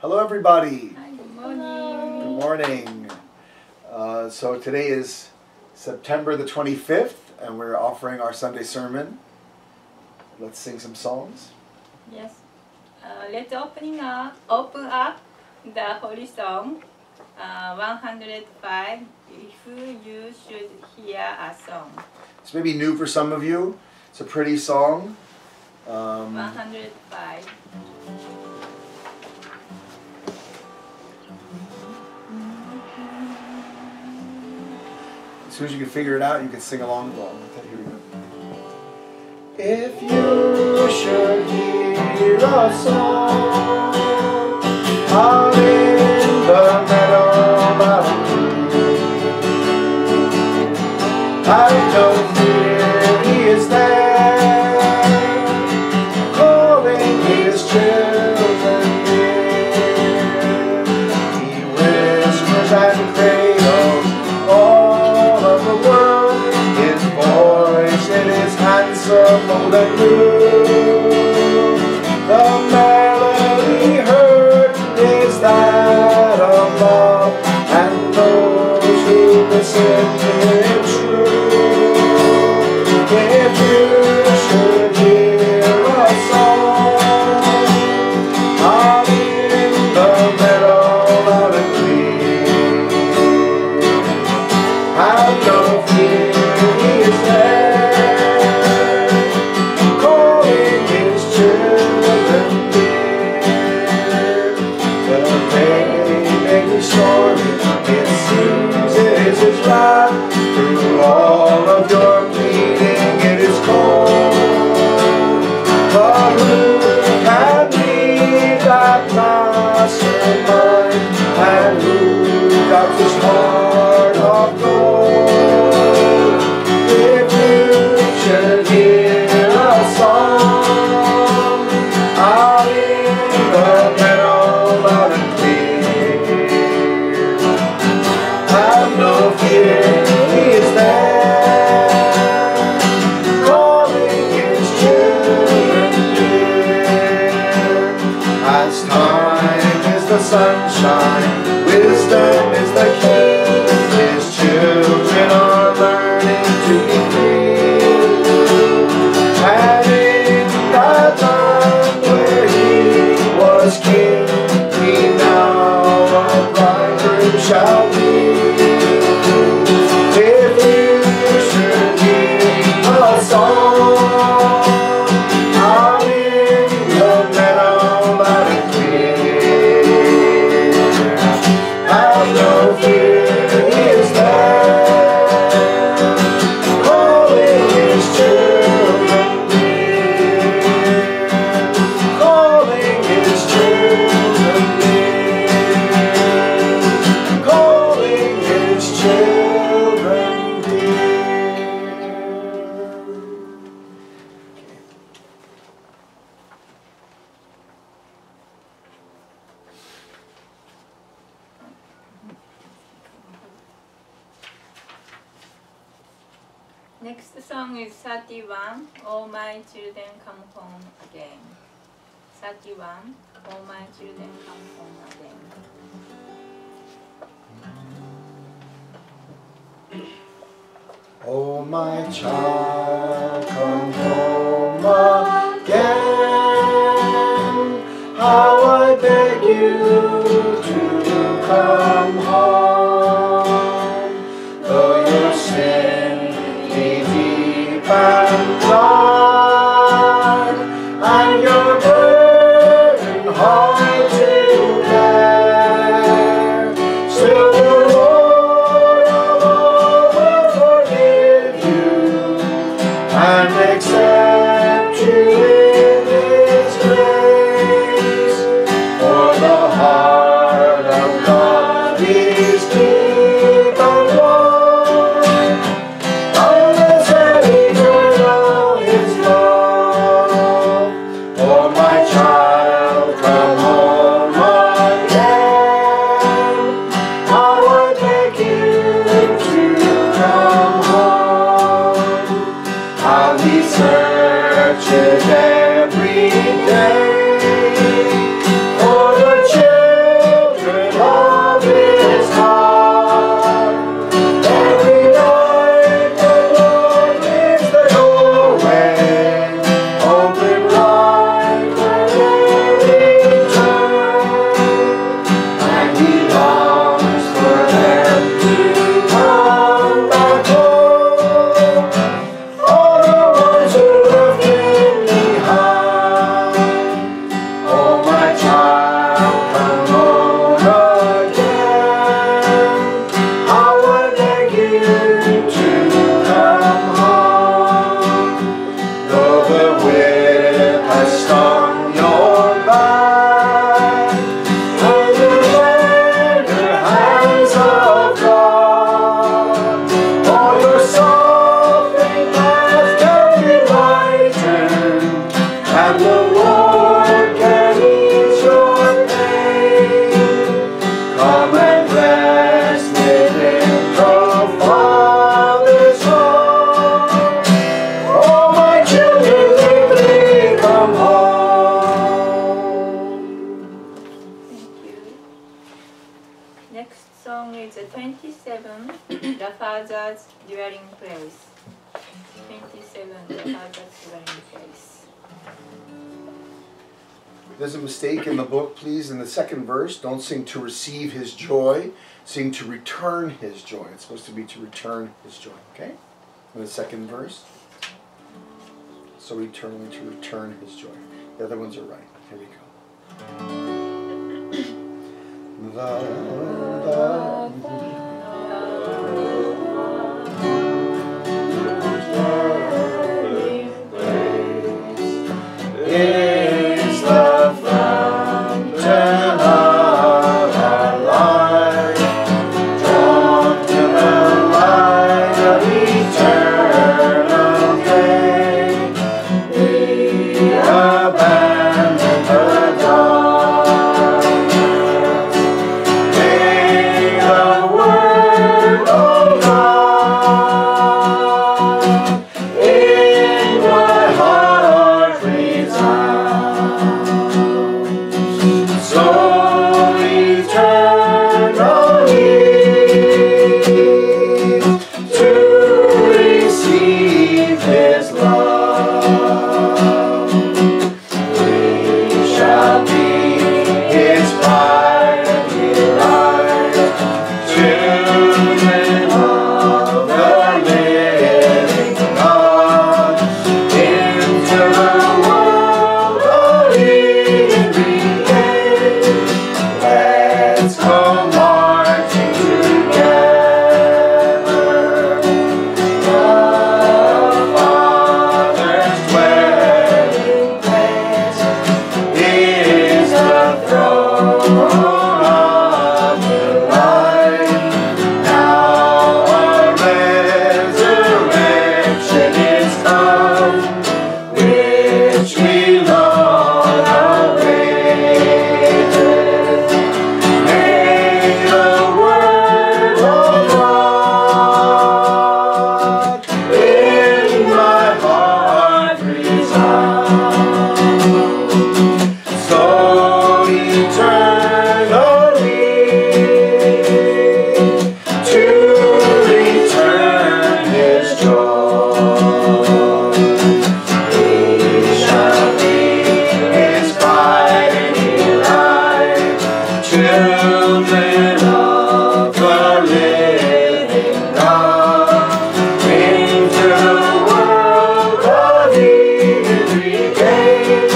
Hello everybody. Hi, good morning. Good morning. So today is September the 25th and we're offering our Sunday sermon. Let's sing some songs. Yes. Let's open up the holy song 105, If You Should Hear a Song. This may be new for some of you. It's a pretty song. 105. As soon as you can figure it out, you can sing along. Well, here we go. If you should hear a song out in the meadow of a tree, have no fear, he is there, calling his children near. He whispers and cradles all of the world, his voice it is handsome, old and blue. The melody heard is that of love, and those who listen hear true. If you should hear a song out in the meadow of a tree, have no fear, he is there, calling his children dear. The day may be stormy, it seems it is his wrath. Through all of your pleading it is cold, but who can be that mastermind, and who got his heart of gold? If you should hear a song out in the meadow loud and clear, have no fear, he is there, calling his children dear. As time is the sunshine, wisdom is the key, his children are learning to be free. And in that land where he was king, we now a bridegroom shall be. If you should hear a song out in the meadow loud and clear, have no fear, he is there, calling his children near, calling his children near, calling his children dear. Next song is 31, All My Children Come Home Again. 31, All My Children Come Home Again. Oh, my child, come home again. How I beg you to come home. Though your sin be deep and dark, and your burden hard to bear, still the Lord of all will forgive you and accept you in his grace. For the heart of God is deep and wide, boundless and eternal his love. Oh, my child, come home again. How I beg you to come home. I'll leave There's a mistake in the book, please. In the second verse, don't sing to receive his joy. Sing to return his joy. It's supposed to be to return his joy, okay? In the second verse. So return to return his joy. The other ones are right. Here we go. Is the fountain of our life, drawn to the light of eternal day. We abandon the darkness. May the word of God in my heart resound. So eternally to receive his love, we shall be his bride and delight, children of the living God, into the world of living day. Let's go marching together. The Father's dwelling place is the throne of delight. Now our resurrection is come, which we long awaited. May the word of God in my heart resound. So eternally to return his joy. We shall be his bride and delight, children of the living God, into the world of living day.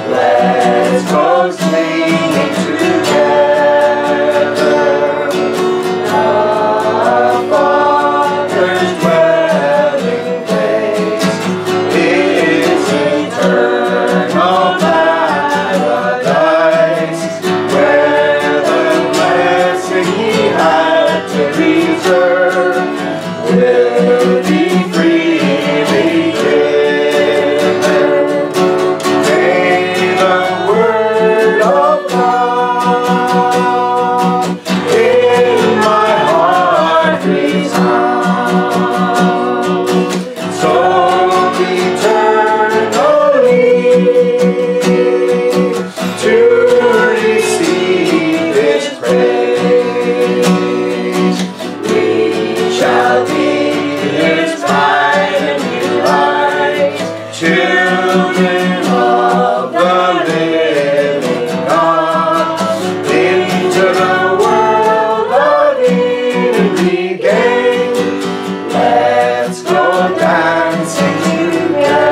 Let's go singing together. The Father's dwelling place is eternal paradise, where the blessing he had to reserve will be freely given. May the word of God in my heart resound. So eternally to receive his praise, we shall be his bride and delight, children of the living God, into the world of living again. Let's go dancing together.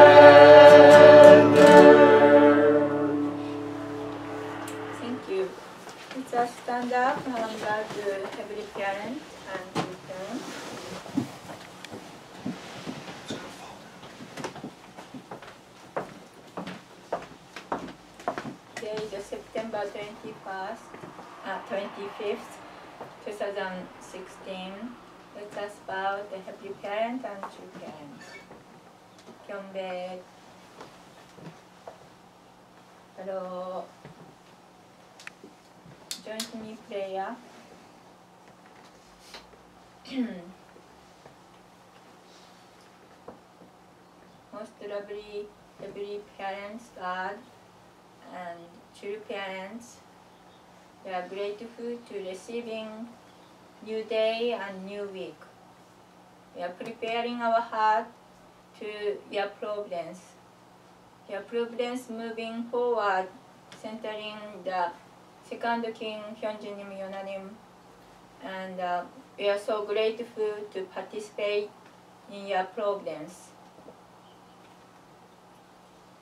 Thank you. Let's just stand up and God the Heavenly Parent and children. Today is September 25th, 2016. Let us bow the Heavenly Parent and True Parent. 경배. Hello. Join me prayer. Most lovely Heavenly Parents, God, and true parents, we are grateful to receiving new day and new week. We are preparing our heart to your providence. Your providence moving forward centering the second king Hyunjinim Yonanim, and we are so grateful to participate in your programs.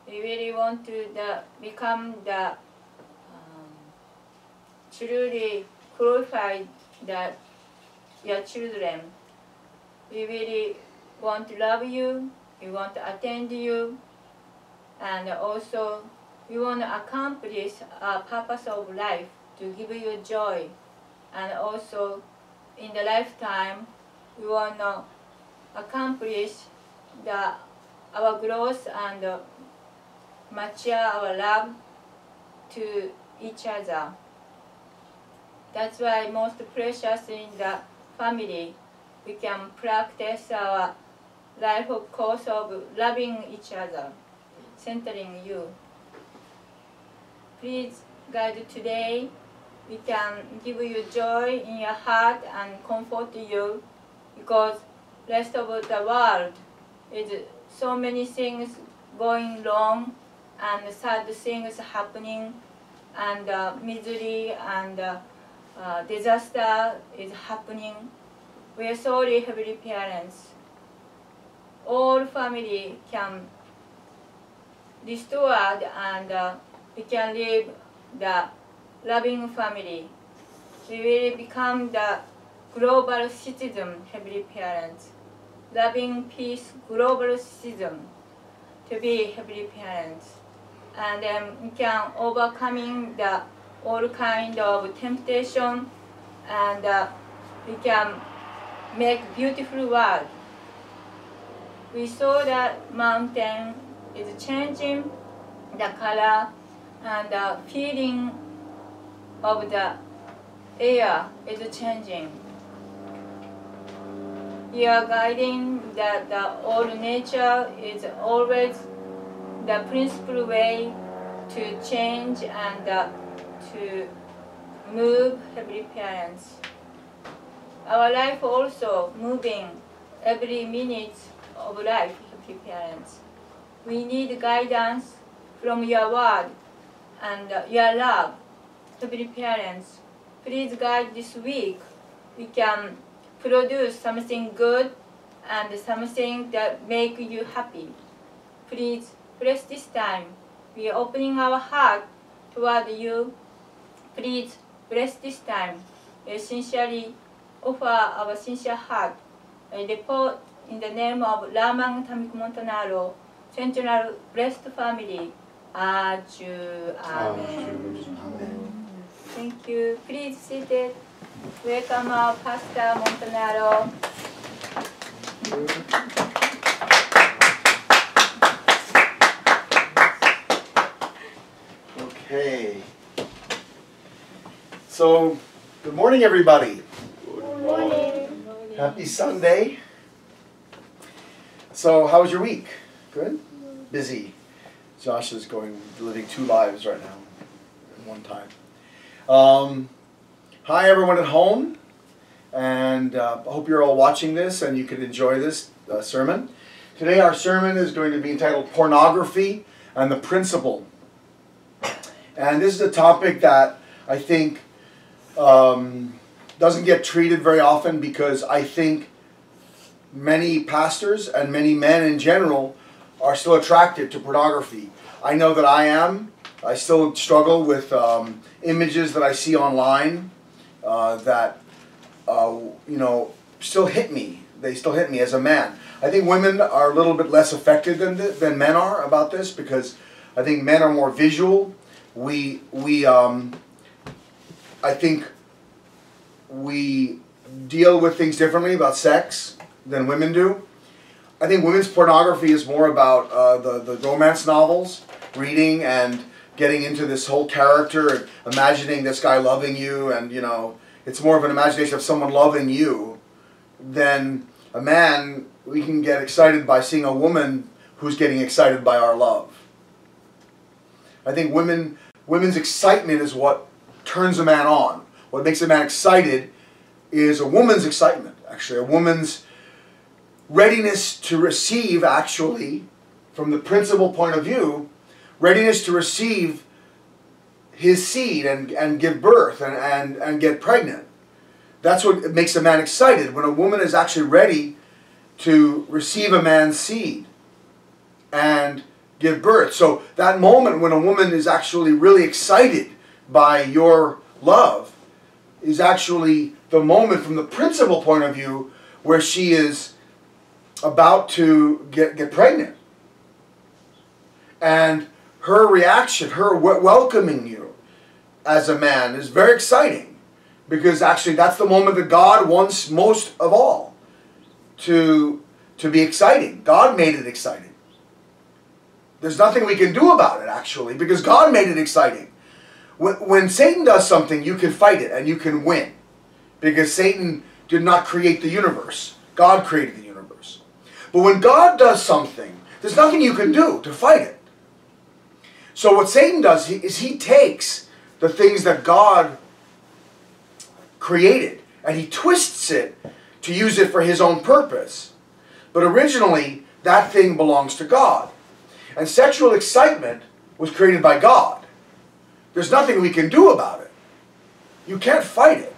We really want to become the truly glorified your children. We really want to love you, we want to attend you, and also we want to accomplish our purpose of life to give you joy. And also in the lifetime, we want to accomplish our growth and mature our love to each other. That's why most precious in the family, we can practice our life of course of loving each other, centering you. Please, God, today we can give you joy in your heart and comfort you, because rest of the world is so many things going wrong and sad things happening, and misery and disaster is happening. We are sorry, Heavenly Parents. All family can restored and we can live the loving family. We will become the global citizen, Heavenly Parents. Loving peace, global citizen to be Heavenly Parents. And then we can overcoming all kind of temptation, and we can make beautiful world. We saw that mountain is changing the color, and the feeling of the air is changing. You are guiding that the all nature is always the principal way to change and to move, Heavenly Parents. Our life also moving every minute of life, Heavenly Parents. We need guidance from your word and your love, Heavenly Parents. Please guide this week. We can produce something good and something that make you happy. Please bless this time. We are opening our heart toward you. Please bless this time. We sincerely offer our sincere heart. I report in the name of Lamang Tamik Montanaro, Central Blessed Family. Aju. Amen. Amen. Thank you. Please sit it. Welcome our Pastor Montanaro. Okay. So, good morning, everybody. Good morning. Happy Sunday. So, how was your week? Good? Busy. Josh is living two lives right now at one time. Hi, everyone at home. And I hope you're all watching this and you can enjoy this sermon. Today, our sermon is going to be entitled Pornography and the Principle. And this is a topic that I think doesn't get treated very often, because I think many pastors and many men in general are still attracted to pornography. I know that I am. I still struggle with images that I see online that still hit me. They still hit me as a man. I think women are a little bit less affected than men are about this, because I think men are more visual. I think we deal with things differently about sex than women do. I think women's pornography is more about the romance novels, reading and getting into this whole character and imagining this guy loving you, and it's more of an imagination of someone loving you than a man. We can get excited by seeing a woman who's getting excited by our love. I think women's excitement is what turns a man on. What makes a man excited is a woman's excitement, actually. A woman's readiness to receive, actually, from the principal point of view, readiness to receive his seed and give birth and get pregnant. That's what makes a man excited, when a woman is actually ready to receive a man's seed and give birth. So that moment when a woman is actually really excited by your love is actually the moment from the principal point of view where she is about to get pregnant. And her reaction, her welcoming you as a man is very exciting, because actually that's the moment that God wants most of all to be exciting. God made it exciting. There's nothing we can do about it, actually, because God made it exciting. When Satan does something, you can fight it and you can win, because Satan did not create the universe. God created the universe. But when God does something, there's nothing you can do to fight it. So what Satan does is he takes the things that God created and he twists it to use it for his own purpose. But originally, that thing belongs to God. And sexual excitement was created by God. There's nothing we can do about it. You can't fight it.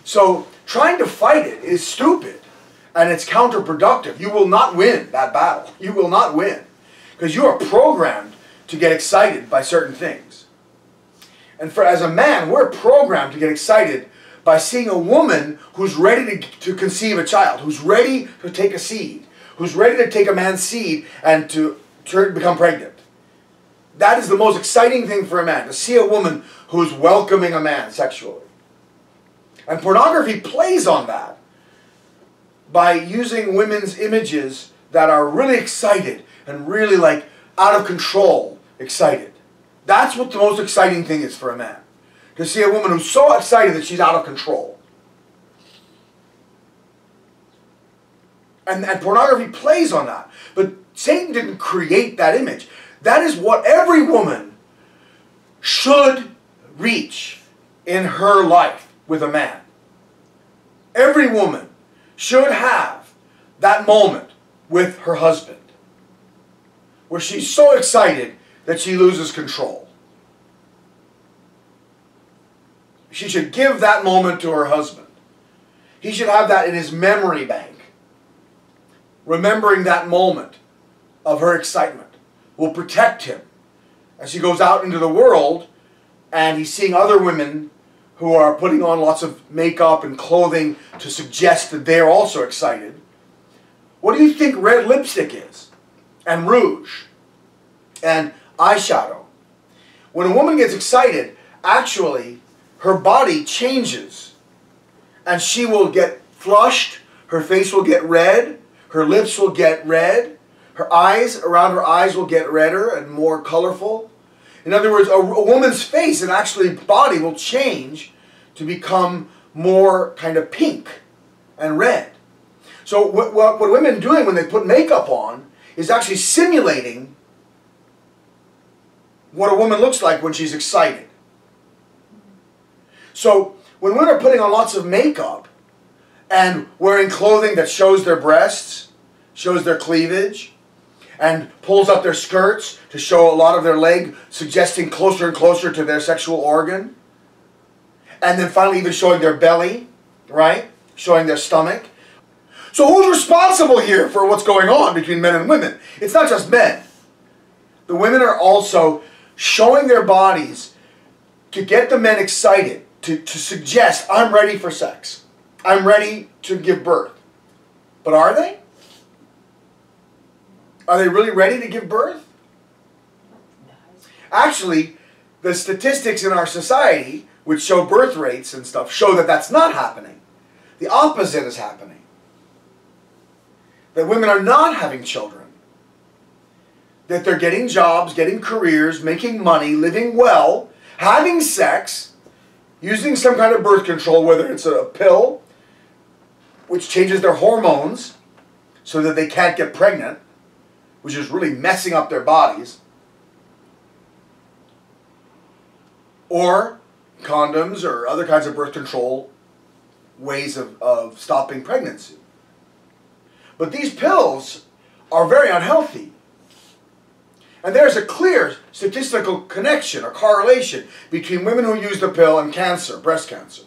So trying to fight it is stupid and it's counterproductive. You will not win that battle. You will not win, because you are programmed to get excited by certain things. And as a man, we're programmed to get excited by seeing a woman who's ready to conceive a child, who's ready to take a seed, who's ready to take a man's seed and to become pregnant. That is the most exciting thing for a man, to see a woman who's welcoming a man sexually. And pornography plays on that by using women's images that are really excited and really like out of control excited. That's what the most exciting thing is for a man. To see a woman who's so excited that she's out of control. And pornography plays on that. But Satan didn't create that image. That is what every woman should reach in her life with a man. Every woman should have that moment with her husband where she's so excited that she loses control. She should give that moment to her husband. He should have that in his memory bank. Remembering that moment of her excitement will protect him as he goes out into the world and he's seeing other women who are putting on lots of makeup and clothing to suggest that they're also excited. What do you think red lipstick is? And rouge? And eyeshadow? When a woman gets excited, actually, her body changes. And she will get flushed, her face will get red, her lips will get red, her eyes, around her eyes will get redder and more colorful. In other words, a woman's face and actually body will change to become more kind of pink and red. So what women are doing when they put makeup on is actually simulating what a woman looks like when she's excited. So when women are putting on lots of makeup and wearing clothing that shows their breasts, shows their cleavage, and pulls up their skirts to show a lot of their leg, suggesting closer and closer to their sexual organ, and then finally even showing their belly, right? Showing their stomach. So who's responsible here for what's going on between men and women? It's not just men. The women are also showing their bodies to get the men excited, to suggest, I'm ready for sex. I'm ready to give birth. But are they? Are they really ready to give birth? Actually, the statistics in our society, which show birth rates and stuff, show that that's not happening. The opposite is happening. That women are not having children. That they're getting jobs, getting careers, making money, living well, having sex, using some kind of birth control, whether it's a pill, which changes their hormones so that they can't get pregnant, which is really messing up their bodies, or condoms or other kinds of birth control ways of stopping pregnancy. But these pills are very unhealthy. And there's a clear statistical connection or correlation between women who use the pill and cancer, breast cancer.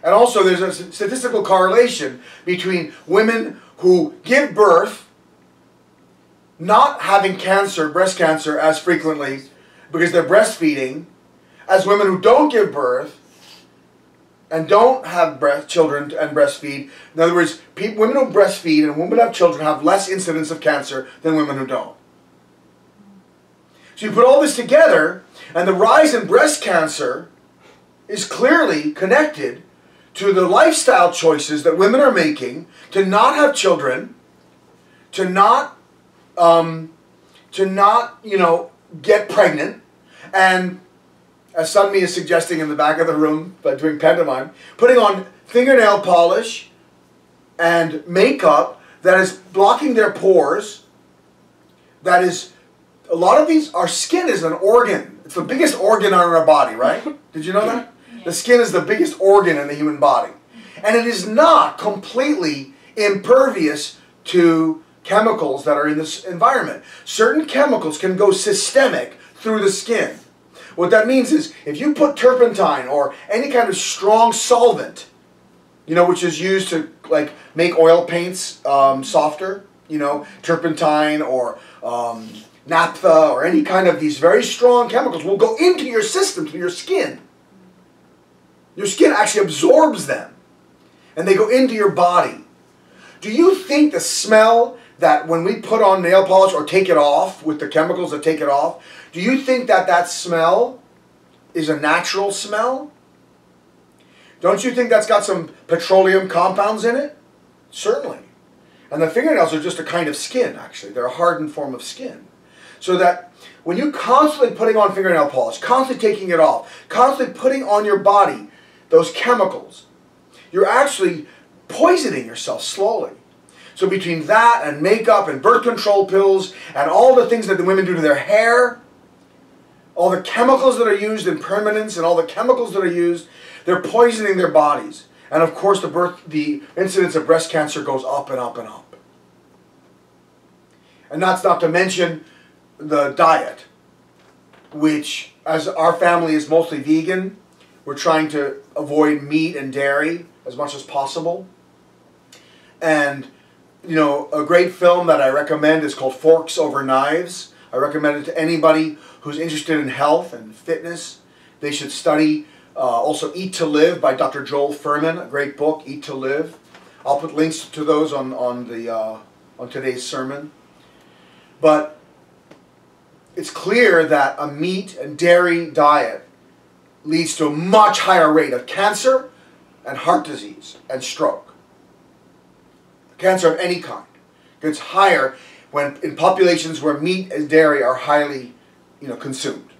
And also there's a statistical correlation between women who give birth not having cancer, breast cancer, as frequently because they're breastfeeding, as women who don't give birth and don't have children and breastfeed. In other words, women who breastfeed and women who have children have less incidence of cancer than women who don't. So you put all this together, and the rise in breast cancer is clearly connected to the lifestyle choices that women are making to not have children, to not get pregnant, and as Sunmi is suggesting in the back of the room by doing pantomime, putting on fingernail polish and makeup that is blocking their pores. That is, a lot of these, our skin is an organ. It's the biggest organ on our body, right? Did you know that? Yeah. The skin is the biggest organ in the human body. And it is not completely impervious to chemicals that are in this environment. Certain chemicals can go systemic through the skin. What that means is, if you put turpentine or any kind of strong solvent, which is used to make oil paints softer, turpentine or naphtha or any kind of these very strong chemicals will go into your system, to your skin. Your skin actually absorbs them, and they go into your body. Do you think the smell that when we put on nail polish or take it off with the chemicals that take it off, do you think that that smell is a natural smell? Don't you think that's got some petroleum compounds in it? Certainly. And the fingernails are just a kind of skin, actually. They're a hardened form of skin. So that when you constantly putting on fingernail polish, constantly taking it off, constantly putting on your body those chemicals, you're actually poisoning yourself slowly. So between that and makeup and birth control pills and all the things that the women do to their hair, all the chemicals that are used in permanence and all the chemicals that are used, they're poisoning their bodies. And of course the incidence of breast cancer goes up and up and up. And that's not to mention the diet, which, as our family is mostly vegan, we're trying to avoid meat and dairy as much as possible. And a great film that I recommend is called Forks Over Knives. I recommend it to anybody who's interested in health and fitness. They should study also Eat to Live by Dr. Joel Fuhrman, a great book, Eat to Live. I'll put links to those on today's sermon. But it's clear that a meat and dairy diet leads to a much higher rate of cancer and heart disease and stroke. Cancer of any kind gets higher when in populations where meat and dairy are highly, consumed.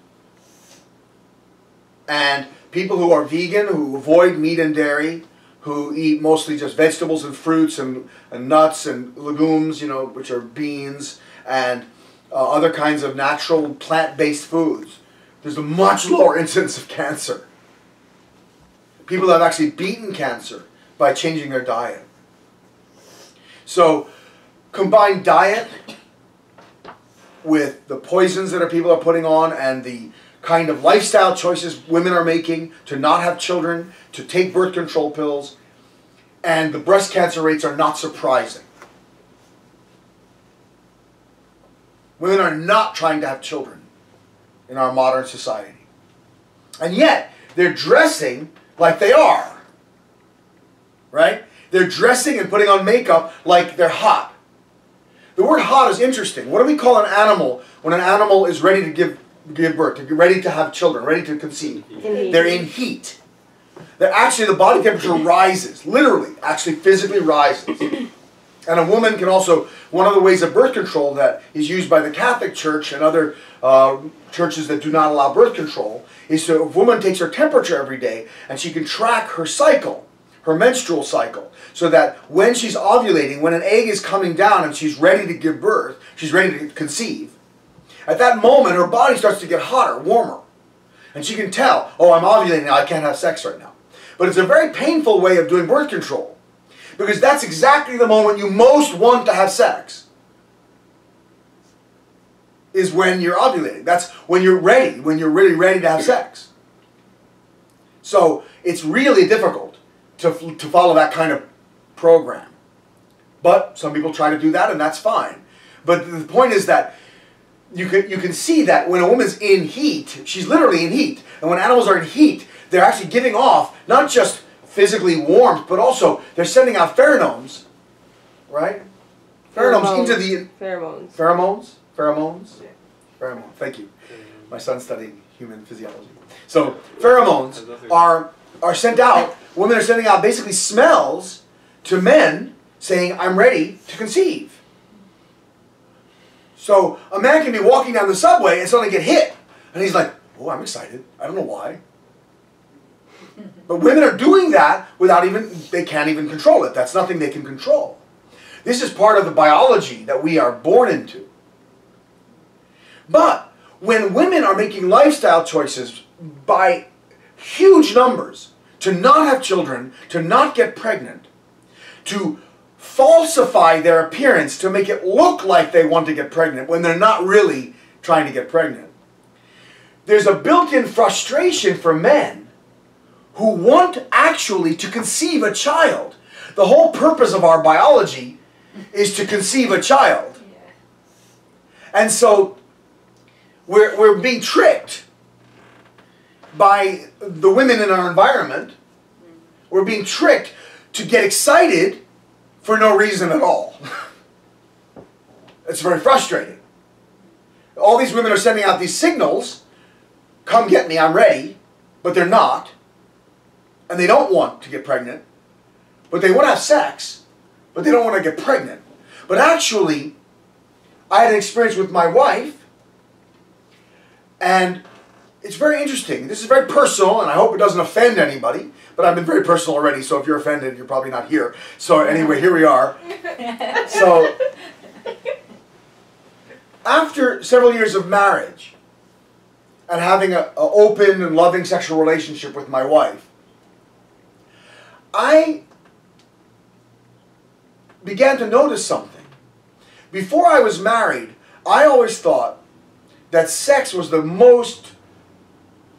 And people who are vegan, who avoid meat and dairy, who eat mostly just vegetables and fruits and nuts and legumes, which are beans and other kinds of natural plant-based foods, there's a much lower incidence of cancer. People have actually beaten cancer by changing their diet. So, combine diet with the poisons that people are putting on and the kind of lifestyle choices women are making to not have children, to take birth control pills, and the breast cancer rates are not surprising. Women are not trying to have children in our modern society. And yet, they're dressing like they are. Right? They're dressing and putting on makeup like they're hot. The word hot is interesting. What do we call an animal when an animal is ready to give birth, ready to have children, ready to conceive? They're in heat. They're actually, the body temperature rises, literally, actually physically rises. And a woman can also, one of the ways of birth control that is used by the Catholic Church and other churches that do not allow birth control, is so a woman takes her temperature every day and she can track her cycle, her menstrual cycle, so that when she's ovulating, when an egg is coming down and she's ready to give birth, she's ready to conceive, at that moment her body starts to get hotter, warmer. And she can tell, oh, I'm ovulating now, I can't have sex right now. But it's a very painful way of doing birth control, because that's exactly the moment you most want to have sex. is when you're ovulating. That's when you're ready, when you're really ready to have sex. So it's really difficult to follow that kind of program. But some people try to do that, and that's fine. But the point is that you can see that when a woman's in heat, she's literally in heat. And when animals are in heat, they're actually giving off not just physically warmth, but also they're sending out pheromones, right? Pheromones into the... Pheromones. Pheromones? Pheromones? Yeah. Pheromone. Thank you. My son's studying human physiology. So pheromones are sent out. Women are sending out basically smells to men saying, I'm ready to conceive. So a man can be walking down the subway and suddenly get hit. And he's like, oh, I'm excited. I don't know why. But women are doing that without even, they can't even control it. That's nothing they can control. This is part of the biology that we are born into. But when women are making lifestyle choices by huge numbers to not have children, to not get pregnant, to falsify their appearance to make it look like they want to get pregnant when they're not really trying to get pregnant, there's a built-in frustration for men who want actually to conceive a child. The whole purpose of our biology is to conceive a child. And so we're being tricked by the women in our environment. We're being tricked to get excited for no reason at all. It's very frustrating. All these women are sending out these signals, come get me, I'm ready, but they're not. And they don't want to get pregnant, but they want to have sex, but they don't want to get pregnant. But actually, I had an experience with my wife, and it's very interesting. This is very personal, and I hope it doesn't offend anybody, but I've been very personal already, so if you're offended, you're probably not here. So anyway, here we are. So, after several years of marriage, and having an open and loving sexual relationship with my wife, I began to notice something. Before I was married, I always thought that sex was the most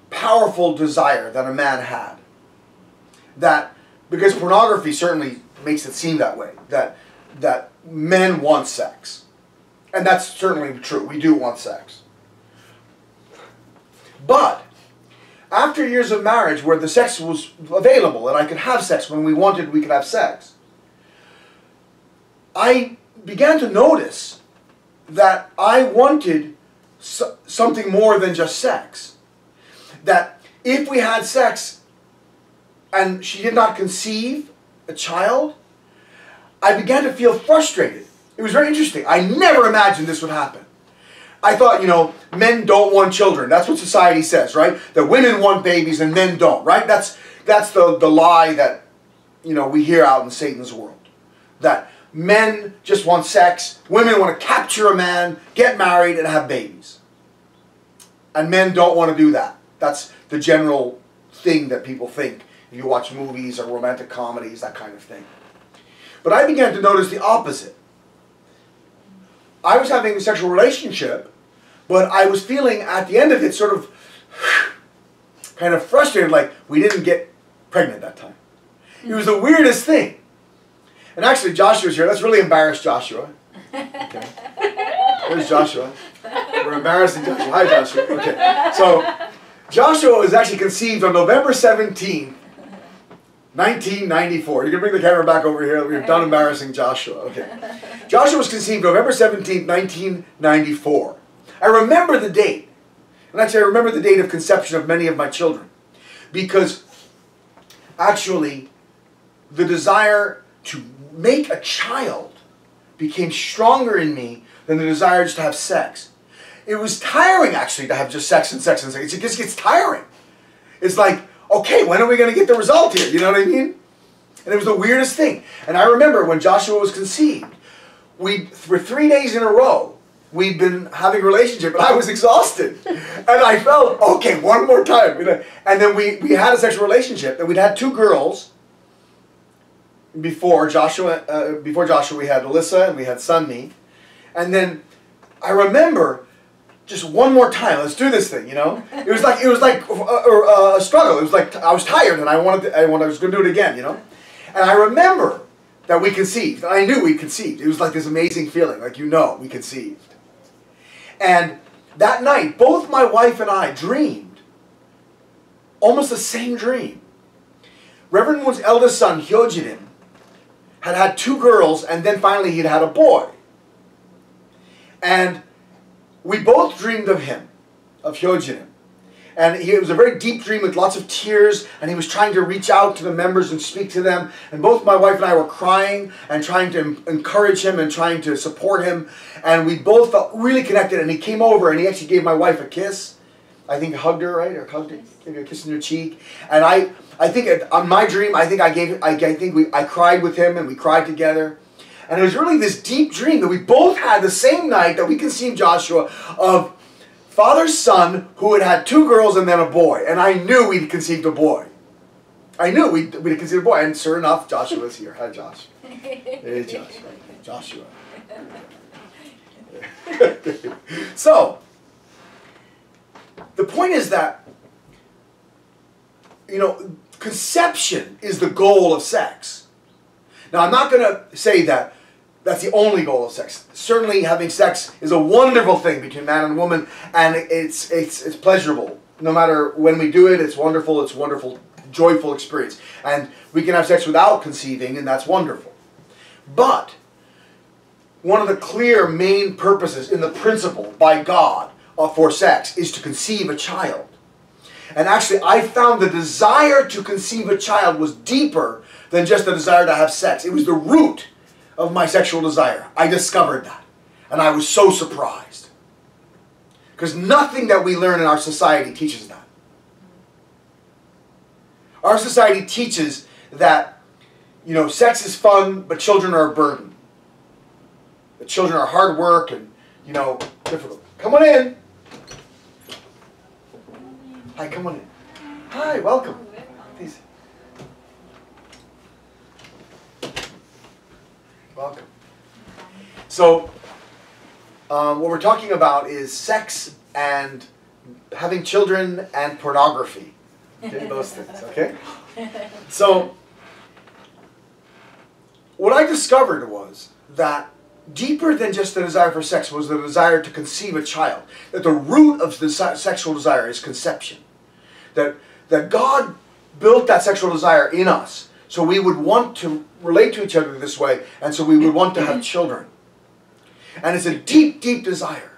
powerful desire that a man had. That, because pornography certainly makes it seem that way, that men want sex. And that's certainly true. We do want sex. But after years of marriage where the sex was available and I could have sex when we wanted, we could have sex, I began to notice that I wanted something more than just sex. That if we had sex and she did not conceive a child, I began to feel frustrated. It was very interesting. I never imagined this would happen. I thought, you know, men don't want children. That's what society says, right? That women want babies and men don't, right? That's the lie that, you know, we hear out in Satan's world. That men just want sex, women want to capture a man, get married, and have babies. And men don't want to do that. That's the general thing that people think if you watch movies or romantic comedies, that kind of thing. But I began to notice the opposite. I was having a sexual relationship, but I was feeling at the end of it sort of kind of frustrated, like we didn't get pregnant that time. It was the weirdest thing. And actually Joshua's here. Let's really embarrass Joshua. Okay. There's Joshua. We're embarrassing Joshua. Hi Joshua. Okay. So Joshua was actually conceived on November 17th, 1994. You can bring the camera back over here. We're done embarrassing Joshua. Okay. Joshua was conceived November 17th, 1994. I remember the date. And actually I remember the date of conception of many of my children. Because actually the desire to make a child became stronger in me than the desire just to have sex. It was tiring actually to have just sex and sex and sex. It just gets tiring. It's like, okay, when are we going to get the result here? You know what I mean? And it was the weirdest thing. And I remember when Joshua was conceived, for 3 days in a row, we'd been having a relationship, and I was exhausted. And I felt, okay, one more time. And then we had a sexual relationship, and we'd had 2 girls before Joshua. We had Alyssa, and we had Sunmi. And then I remember just one more time. Let's do this thing, you know. It was like a struggle. It was like I was tired and I was going to do it again, you know. And I remember that we conceived. I knew we conceived. It was like this amazing feeling, like we conceived. And that night, both my wife and I dreamed almost the same dream. Reverend Moon's eldest son, Hyojin, had 2 girls, and then finally he'd had a boy. And we both dreamed of him, of Hyojin. And it was a very deep dream with lots of tears, and he was trying to reach out to the members and speak to them. And both my wife and I were crying and trying to encourage him and trying to support him. And we both felt really connected, and he came over and he actually gave my wife a kiss. I think hugged her, right? Or hugged her, gave her a kiss on your cheek. And I think on my dream, I cried with him and we cried together. And it was really this deep dream that we both had the same night that we conceived Joshua of father's son who had 2 girls and then a boy. And I knew we'd conceived a boy. I knew we'd conceived a boy. And sure enough, Joshua's here. Hi, Josh. Hey, Joshua. Joshua. So, the point is that, you know, conception is the goal of sex. Now, I'm not going to say that that's the only goal of sex. Certainly, having sex is a wonderful thing between man and woman, and it's pleasurable. No matter when we do it, it's wonderful. It's a wonderful, joyful experience. And we can have sex without conceiving, and that's wonderful. But one of the clear main purposes in the principle by God for sex is to conceive a child. And actually, I found the desire to conceive a child was deeper than just the desire to have sex. It was the root of my sexual desire. I discovered that. And I was so surprised. Because nothing that we learn in our society teaches that. Our society teaches that, you know, sex is fun, but children are a burden. That children are hard work and, you know, difficult. Come on in. Hi, come on in. Hi, welcome. Please. Welcome. So, what we're talking about is sex and having children and pornography. Okay, those things, okay? So, what I discovered was that deeper than just the desire for sex was the desire to conceive a child. That the root of the sexual desire is conception. That God built that sexual desire in us so we would want to relate to each other this way, and so we would want to have children. And it's a deep, deep desire.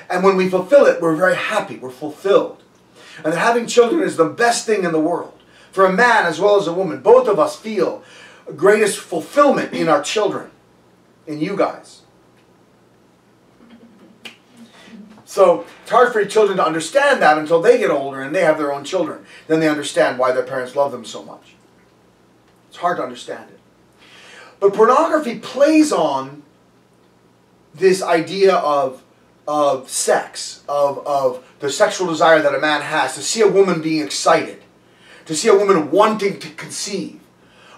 And when we fulfill it, we're very happy, we're fulfilled. And that having children is the best thing in the world. For a man as well as a woman, both of us feel greatest fulfillment in our children, in you guys. So it's hard for children to understand that until they get older and they have their own children. Then they understand why their parents love them so much. It's hard to understand it. But pornography plays on this idea of sex, of the sexual desire that a man has, to see a woman being excited, to see a woman wanting to conceive.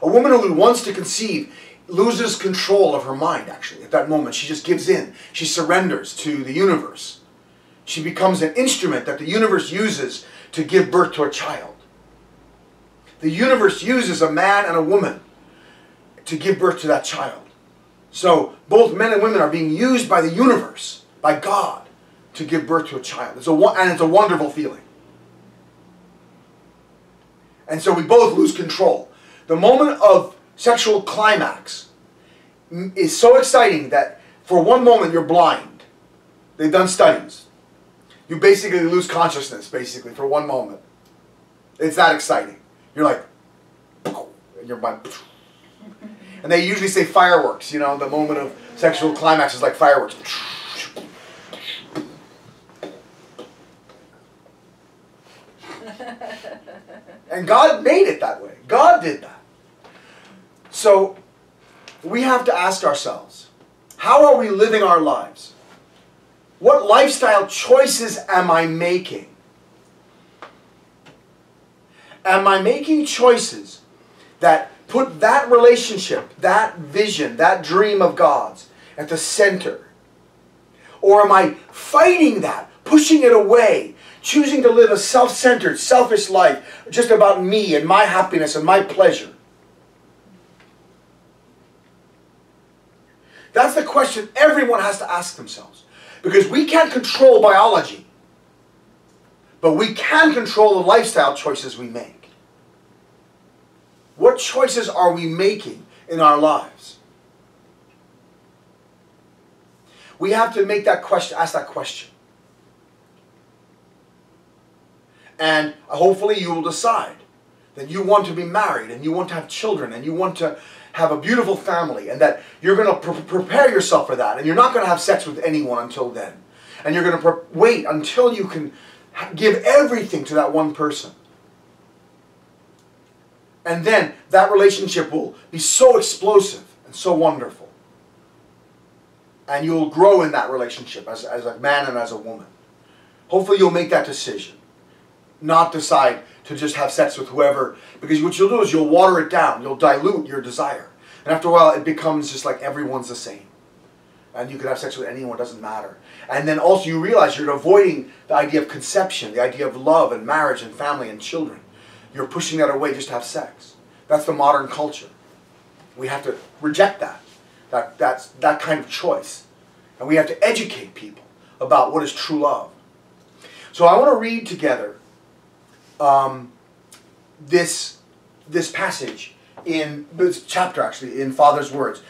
A woman who wants to conceive loses control of her mind, actually, at that moment. She just gives in. She surrenders to the universe. She becomes an instrument that the universe uses to give birth to a child. The universe uses a man and a woman to give birth to that child. So both men and women are being used by the universe, by God, to give birth to a child. And it's a wonderful feeling. And so we both lose control. The moment of sexual climax is so exciting that for one moment you're blind. They've done studies. You basically lose consciousness, basically, for one moment. It's that exciting. You're like, and you're blind. And they usually say fireworks, you know, the moment of sexual climax is like fireworks. And God made it that way. God did that. So, we have to ask ourselves, how are we living our lives? What lifestyle choices am I making? Am I making choices that put that relationship, that vision, that dream of God's at the center? Or am I fighting that, pushing it away, choosing to live a self-centered, selfish life, just about me and my happiness and my pleasure. That's the question everyone has to ask themselves. Because we can't control biology, but we can control the lifestyle choices we make. What choices are we making in our lives? We have to make that question, ask that question. And hopefully you will decide that you want to be married and you want to have children and you want to have a beautiful family, and that you're going to prepare yourself for that, and you're not going to have sex with anyone until then. And you're going to wait until you can give everything to that one person. And then that relationship will be so explosive and so wonderful. And you'll grow in that relationship as a man and as a woman. Hopefully you'll make that decision. Not decide to just have sex with whoever, because what you'll do is you'll water it down, you'll dilute your desire. And after a while it becomes just like everyone's the same. And you can have sex with anyone, it doesn't matter. And then also you realize you're avoiding the idea of conception, the idea of love and marriage and family and children. You're pushing that away just to have sex. That's the modern culture. We have to reject that. That's that kind of choice. And we have to educate people about what is true love. So I want to read together this passage in this chapter, actually, in Father's words.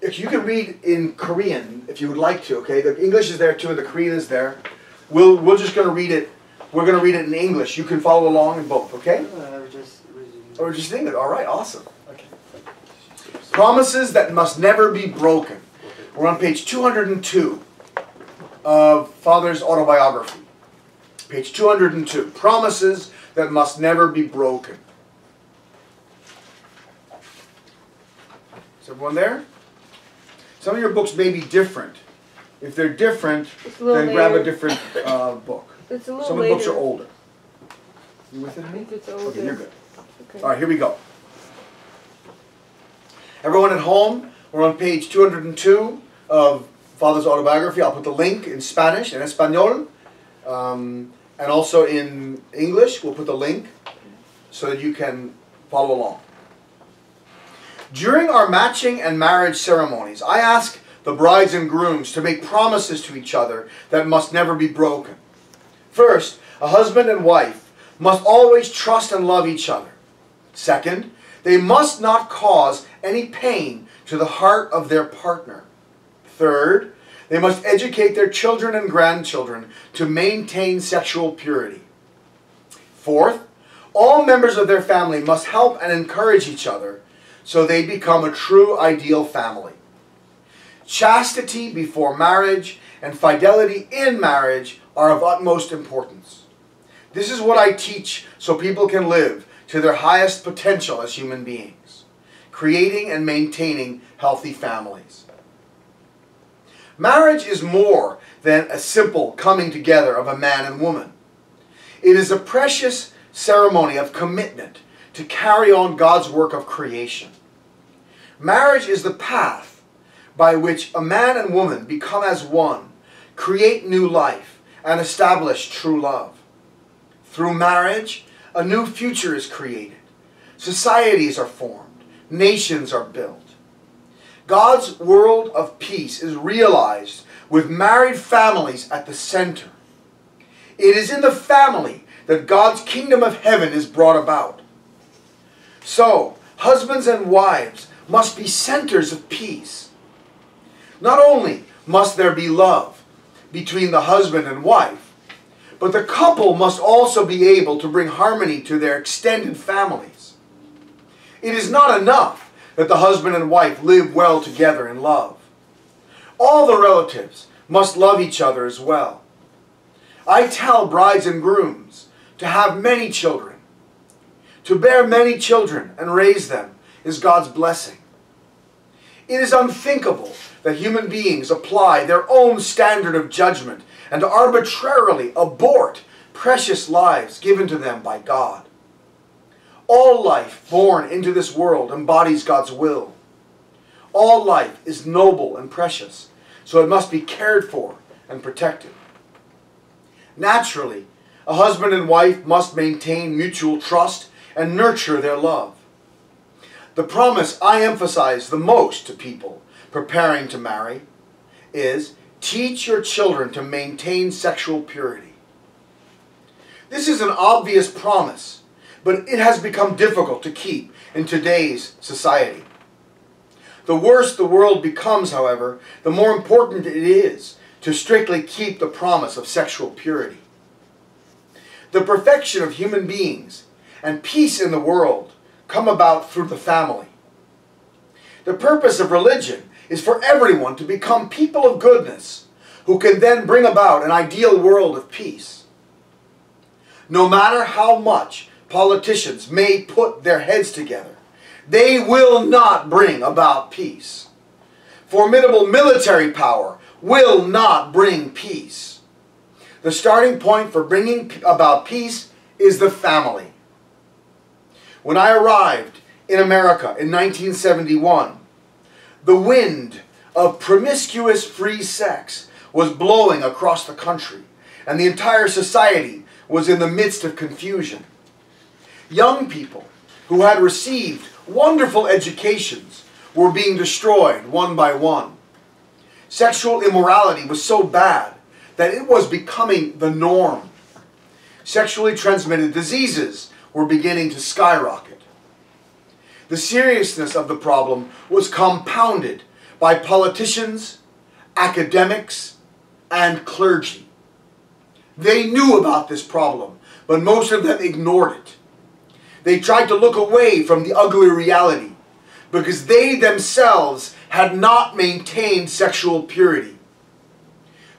If you can read in Korean, if you would like to, okay? The English is there too, and the Korean is there. We're just going to read it. We're going to read it in English. You can follow along in both, okay? Or just English. All right, awesome. Okay. Promises that must never be broken. We're on page 202 of Father's autobiography. Page 202. Promises that must never be broken. Is everyone there? Some of your books may be different. If they're different, then grab a different book. It's a little Some of the books are older. You with it? I think it's older. Okay, you're good. Okay. All right, here we go. Everyone at home, we're on page 202 of Father's autobiography. I'll put the link in Spanish, in Espanol, and also in English. We'll put the link so that you can follow along. During our matching and marriage ceremonies, I ask the brides and grooms to make promises to each other that must never be broken. First, a husband and wife must always trust and love each other. Second, they must not cause any pain to the heart of their partner. Third, they must educate their children and grandchildren to maintain sexual purity. Fourth, all members of their family must help and encourage each other so they become a true ideal family. Chastity before marriage and fidelity in marriage are of utmost importance. This is what I teach so people can live to their highest potential as human beings, creating and maintaining healthy families. Marriage is more than a simple coming together of a man and woman. It is a precious ceremony of commitment to carry on God's work of creation. Marriage is the path by which a man and woman become as one, create new life, and establish true love. Through marriage, a new future is created. Societies are formed. Nations are built. God's world of peace is realized with married families at the center. It is in the family that God's kingdom of heaven is brought about. So, husbands and wives must be centers of peace. Not only must there be love between the husband and wife, but the couple must also be able to bring harmony to their extended families. It is not enough that the husband and wife live well together in love. All the relatives must love each other as well. I tell brides and grooms to have many children. To bear many children and raise them is God's blessing. It is unthinkable that human beings apply their own standard of judgment and arbitrarily abort precious lives given to them by God. All life born into this world embodies God's will. All life is noble and precious, so it must be cared for and protected. Naturally, a husband and wife must maintain mutual trust and nurture their love. The promise I emphasize the most to people preparing to marry is teach your children to maintain sexual purity. This is an obvious promise, but it has become difficult to keep in today's society. The worse the world becomes, however, the more important it is to strictly keep the promise of sexual purity. The perfection of human beings and peace in the world come about through the family. The purpose of religion is for everyone to become people of goodness who can then bring about an ideal world of peace. No matter how much politicians may put their heads together, they will not bring about peace. Formidable military power will not bring peace. The starting point for bringing about peace is the family. When I arrived in America in 1971, the wind of promiscuous free sex was blowing across the country, and the entire society was in the midst of confusion. Young people who had received wonderful educations were being destroyed one by one. Sexual immorality was so bad that it was becoming the norm. Sexually transmitted diseases were beginning to skyrocket. The seriousness of the problem was compounded by politicians, academics, and clergy. They knew about this problem, but most of them ignored it. They tried to look away from the ugly reality because they themselves had not maintained sexual purity.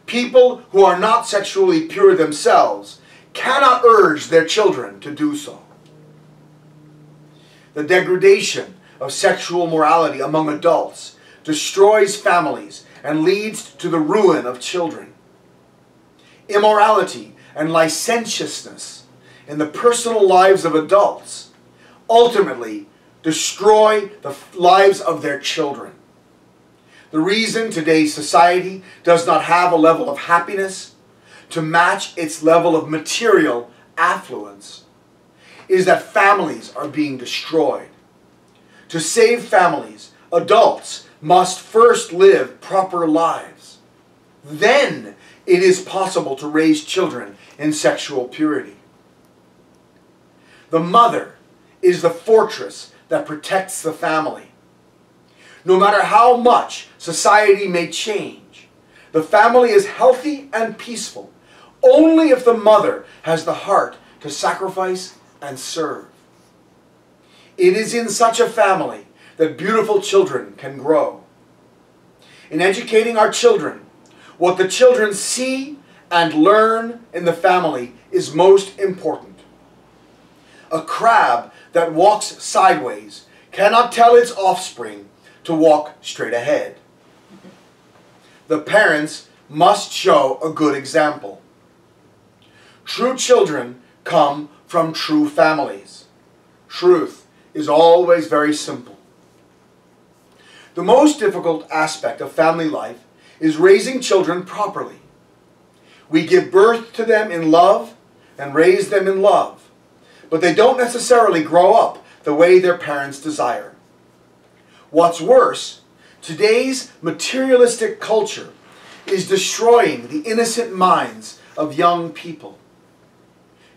People who are not sexually pure themselves cannot urge their children to do so. The degradation of sexual morality among adults destroys families and leads to the ruin of children. Immorality and licentiousness in the personal lives of adults ultimately destroy the lives of their children. The reason today's society does not have a level of happiness to match its level of material affluence is that families are being destroyed. To save families, adults must first live proper lives. Then it is possible to raise children in sexual purity. The mother is the fortress that protects the family. No matter how much society may change, the family is healthy and peaceful only if the mother has the heart to sacrifice and serve. It is in such a family that beautiful children can grow. In educating our children, what the children see and learn in the family is most important. A crab that walks sideways cannot tell its offspring to walk straight ahead. The parents must show a good example. True children come from true families. Truth is always very simple. The most difficult aspect of family life is raising children properly. We give birth to them in love and raise them in love, but they don't necessarily grow up the way their parents desire. What's worse, today's materialistic culture is destroying the innocent minds of young people.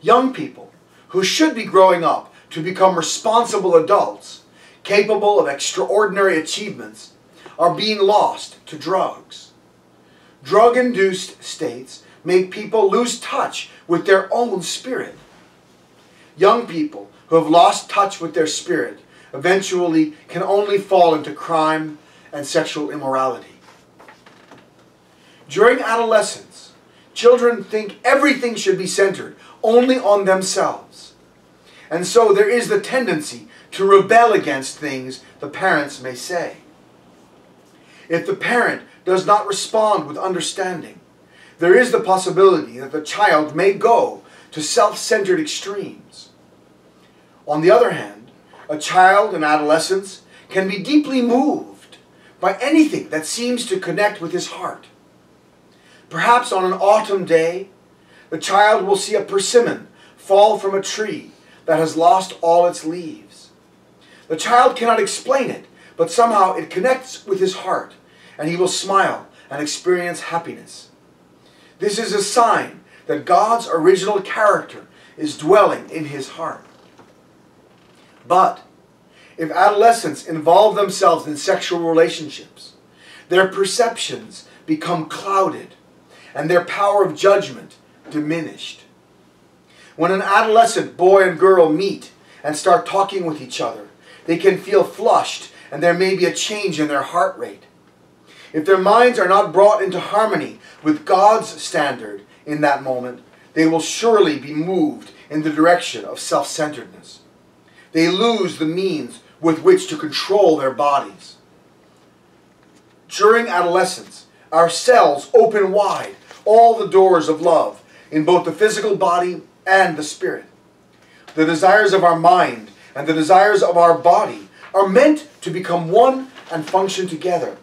Young people who should be growing up to become responsible adults, capable of extraordinary achievements, are being lost to drugs. Drug-induced states make people lose touch with their own spirit. Young people who have lost touch with their spirit eventually can only fall into crime and sexual immorality. During adolescence, children think everything should be centered only on themselves. And so there is the tendency to rebel against things the parents may say. If the parent does not respond with understanding, there is the possibility that the child may go to self-centered extremes. On the other hand, a child in adolescence can be deeply moved by anything that seems to connect with his heart. Perhaps on an autumn day, The child will see a persimmon fall from a tree that has lost all its leaves. The child cannot explain it, but somehow it connects with his heart, and he will smile and experience happiness. This is a sign that God's original character is dwelling in his heart. But if adolescents involve themselves in sexual relationships, their perceptions become clouded and their power of judgment diminished. When an adolescent boy and girl meet and start talking with each other, they can feel flushed and there may be a change in their heart rate. If their minds are not brought into harmony with God's standard in that moment, they will surely be moved in the direction of self-centeredness. They lose the means with which to control their bodies. During adolescence, our cells open wide all the doors of love in both the physical body and the spirit. The desires of our mind and the desires of our body are meant to become one and function together.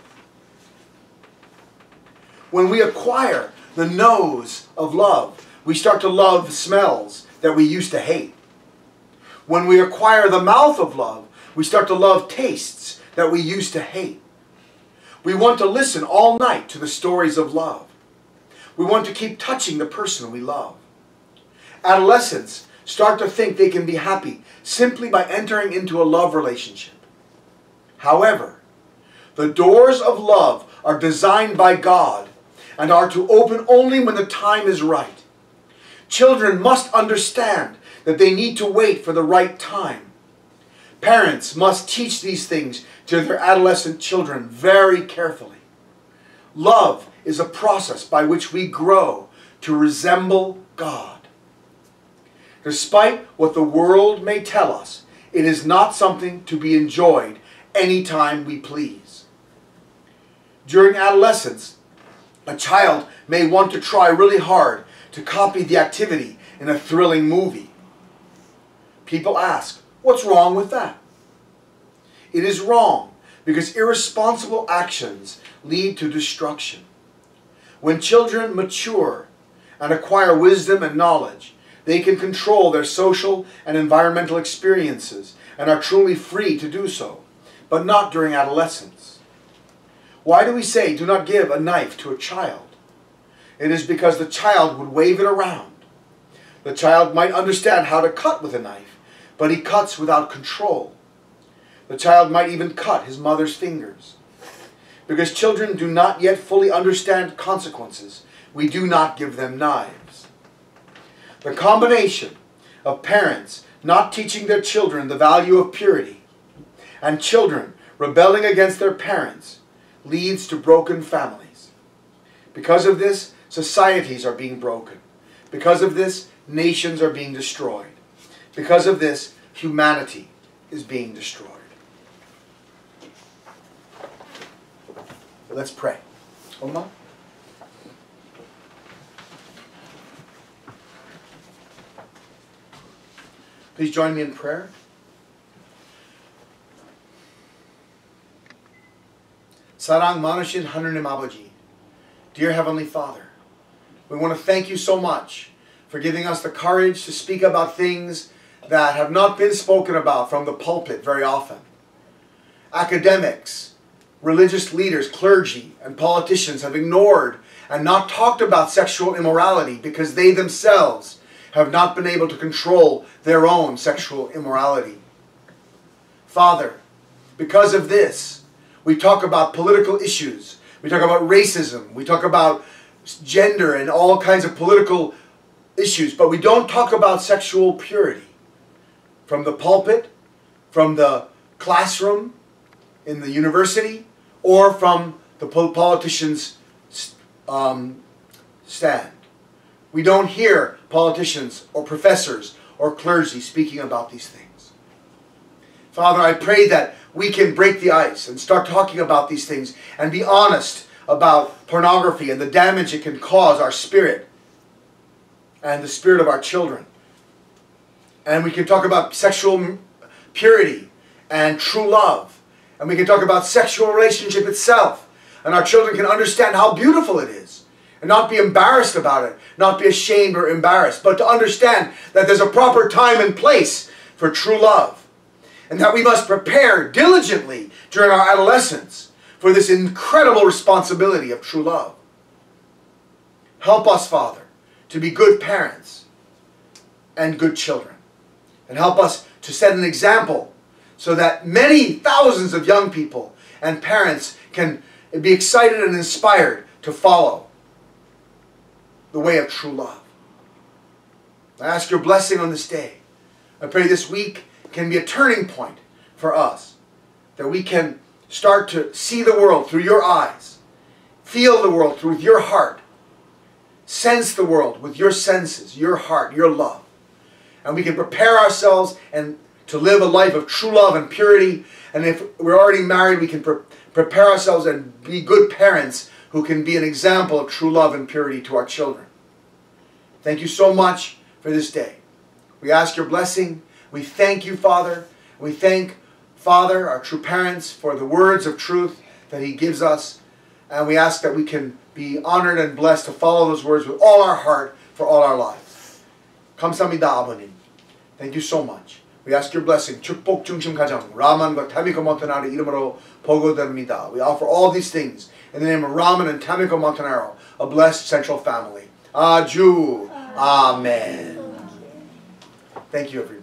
When we acquire the nose of love, we start to love smells that we used to hate. When we acquire the mouth of love, we start to love tastes that we used to hate. We want to listen all night to the stories of love. We want to keep touching the person we love. Adolescents start to think they can be happy simply by entering into a love relationship. However, the doors of love are designed by God and are to open only when the time is right. Children must understand that they need to wait for the right time. Parents must teach these things to their adolescent children very carefully. Love is a process by which we grow to resemble God. Despite what the world may tell us, it is not something to be enjoyed anytime we please. During adolescence, a child may want to try really hard to copy the activity in a thrilling movie. People ask, what's wrong with that? It is wrong because irresponsible actions lead to destruction. When children mature and acquire wisdom and knowledge, they can control their social and environmental experiences and are truly free to do so, but not during adolescence. Why do we say do not give a knife to a child? It is because the child would wave it around. The child might understand how to cut with a knife, but he cuts without control. The child might even cut his mother's fingers. Because children do not yet fully understand consequences, we do not give them knives. The combination of parents not teaching their children the value of purity and children rebelling against their parents leads to broken families. Because of this, societies are being broken. Because of this, nations are being destroyed. Because of this, humanity is being destroyed. Let's pray. Oma? Please join me in prayer. Sarang Manushin Hanunim Abaji. Dear Heavenly Father, we want to thank you so much for giving us the courage to speak about things that have not been spoken about from the pulpit very often. Academics, religious leaders, clergy, and politicians have ignored and not talked about sexual immorality because they themselves have not been able to control their own sexual immorality. Father, because of this, we talk about political issues, we talk about racism, we talk about gender and all kinds of political issues, but we don't talk about sexual purity. From the pulpit, from the classroom, in the university, or from the politicians' stand. We don't hear politicians or professors or clergy speaking about these things. Father, I pray that we can break the ice and start talking about these things and be honest about pornography and the damage it can cause our spirit and the spirit of our children. And we can talk about sexual purity and true love. And we can talk about sexual relationship itself. And our children can understand how beautiful it is. And not be embarrassed about it. Not be ashamed or embarrassed. But to understand that there's a proper time and place for true love. And that we must prepare diligently during our adolescence for this incredible responsibility of true love. Help us, Father, to be good parents and good children. And help us to set an example so that many thousands of young people and parents can be excited and inspired to follow the way of true love. I ask your blessing on this day. I pray this week can be a turning point for us, that we can start to see the world through your eyes, feel the world through your heart, sense the world with your senses, your heart, your love. And we can prepare ourselves and to live a life of true love and purity. And if we're already married, we can prepare ourselves and be good parents who can be an example of true love and purity to our children. Thank you so much for this day. We ask your blessing. We thank you, Father. We thank Father, our true parents, for the words of truth that he gives us. And we ask that we can be honored and blessed to follow those words with all our heart for all our lives. 감사합니다, 아버님. Thank you so much. We ask your blessing. 축복 중심 가정 라만과 타미코 몬테나로 이름으로 보고드립니다. We offer all these things in the name of Raman and Tamiko Montanaro, a blessed central family. Aju. Amen. Thank you, everyone.